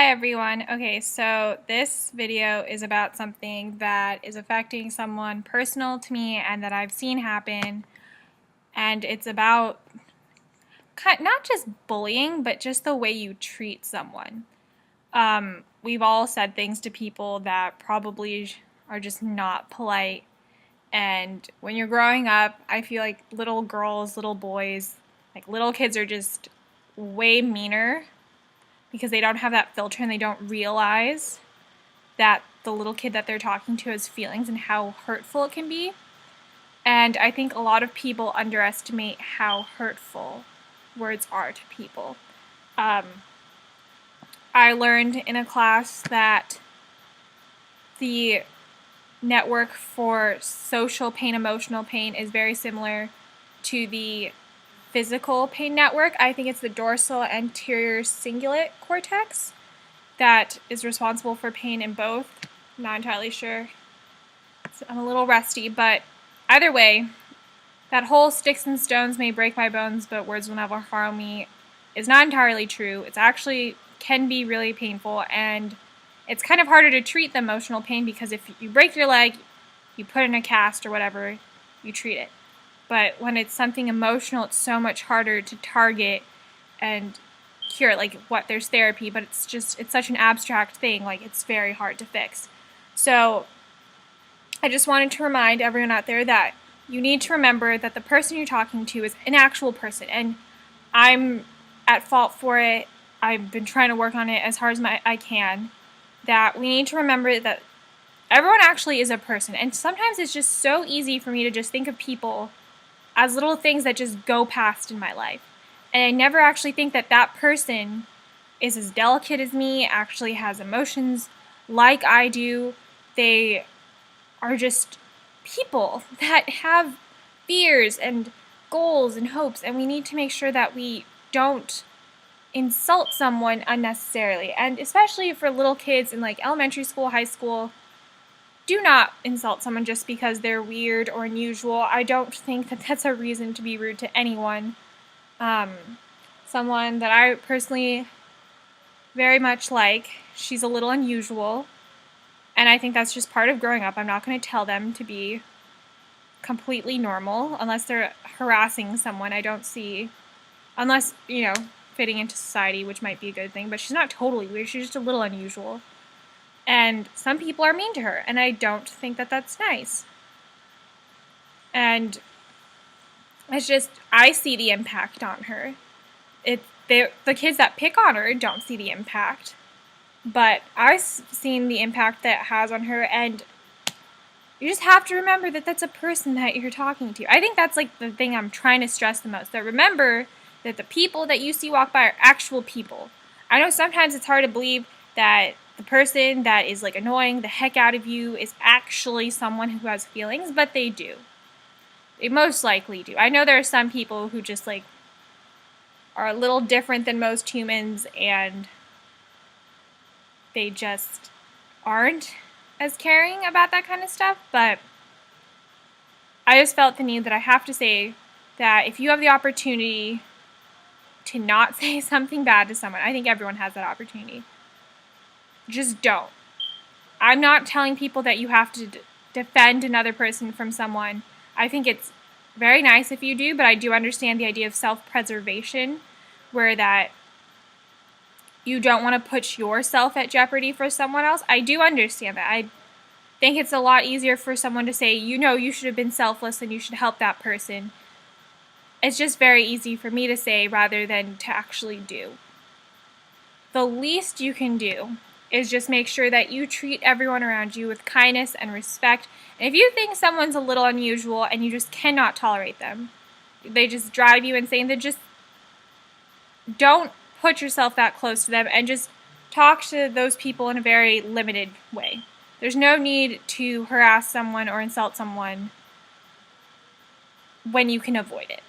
Hi everyone. Okay, so this video is about something that is affecting someone personal to me and that I've seen happen, and it's about not just bullying, but just the way you treat someone. We've all said things to people that probably are just not polite, and when you're growing up, I feel like little girls, little boys, like little kids are just way meaner because they don't have that filter and they don't realize that the little kid that they're talking to has feelings and how hurtful it can be. And I think a lot of people underestimate how hurtful words are to people. I learned in a class that the network for social pain, emotional pain is very similar to the physical pain network. I think it's the dorsal anterior cingulate cortex that is responsible for pain in both. I'm not entirely sure. I'm a little rusty, but either way, that whole sticks and stones may break my bones, but words will never harm me is not entirely true. It's actually can be really painful, and it's kind of harder to treat the emotional pain because if you break your leg, you put in a cast or whatever, you treat it. But when it's something emotional, it's so much harder to target and cure. Like, there's therapy, but it's such an abstract thing, like it's very hard to fix. So I just wanted to remind everyone out there that you need to remember that the person you're talking to is an actual person, and I'm at fault for it. I've been trying to work on it as hard as I can. That we need to remember that everyone actually is a person, and sometimes it's just so easy for me to just think of people as little things that just go past in my life. And I never actually think that that person is as delicate as me, actually has emotions like I do. They are just people that have fears and goals and hopes, and we need to make sure that we don't insult someone unnecessarily. And especially for little kids in like elementary school, high school, do not insult someone just because they're weird or unusual. I don't think that that's a reason to be rude to anyone. Someone that I personally very much like, she's a little unusual, and I think that's just part of growing up. I'm not going to tell them to be completely normal unless they're harassing someone. I don't see, unless, fitting into society, which might be a good thing, but she's not totally weird. She's just a little unusual. And some people are mean to her, and I don't think that that's nice. And it's just, I see the impact on her. The kids that pick on her don't see the impact, but I've seen the impact that it has on her, and you just have to remember that that's a person that you're talking to. I think that's like the thing I'm trying to stress the most, that remember that the people that you see walk by are actual people. I know sometimes it's hard to believe that the person that is like annoying the heck out of you is actually someone who has feelings, but they do. They most likely do. I know there are some people who just like are a little different than most humans, and they just aren't as caring about that kind of stuff, but I just felt the need that I have to say that if you have the opportunity to not say something bad to someone, I think everyone has that opportunity, just don't. I'm not telling people that you have to defend another person from someone. I think it's very nice if you do, but I do understand the idea of self-preservation, where that you don't want to put yourself at jeopardy for someone else. I do understand that. I think it's a lot easier for someone to say, you should have been selfless and you should help that person. It's just very easy for me to say rather than to actually do. The least you can do is just make sure that you treat everyone around you with kindness and respect. And if you think someone's a little unusual and you just cannot tolerate them, they just drive you insane, then just don't put yourself that close to them and just talk to those people in a very limited way. There's no need to harass someone or insult someone when you can avoid it.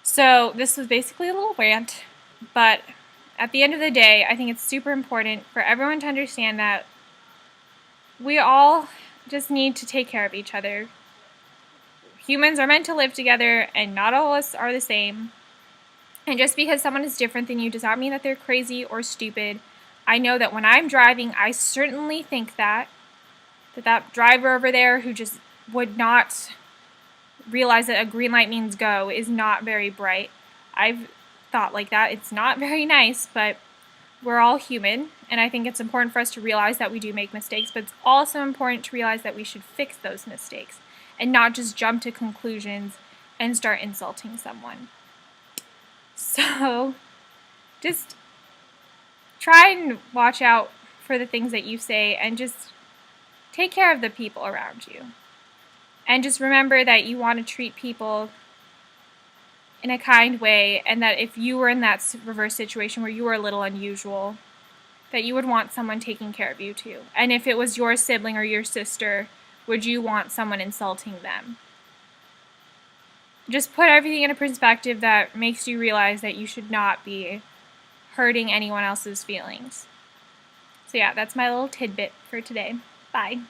So this was basically a little rant, but at the end of the day, I think it's super important for everyone to understand that we all just need to take care of each other. Humans are meant to live together, and not all of us are the same. And just because someone is different than you does not mean that they're crazy or stupid. I know that when I'm driving, I certainly think that driver over there who just would not realize that a green light means go is not very bright. I've thought like that. It's not very nice, but we're all human, and I think it's important for us to realize that we do make mistakes, but it's also important to realize that we should fix those mistakes and not just jump to conclusions and start insulting someone. So just try and watch out for the things that you say and just take care of the people around you. And just remember that you want to treat people in a kind way, and that if you were in that reverse situation where you were a little unusual, that you would want someone taking care of you too. And if it was your sibling or your sister, would you want someone insulting them? Just put everything in a perspective that makes you realize that you should not be hurting anyone else's feelings. So yeah, that's my little tidbit for today. Bye.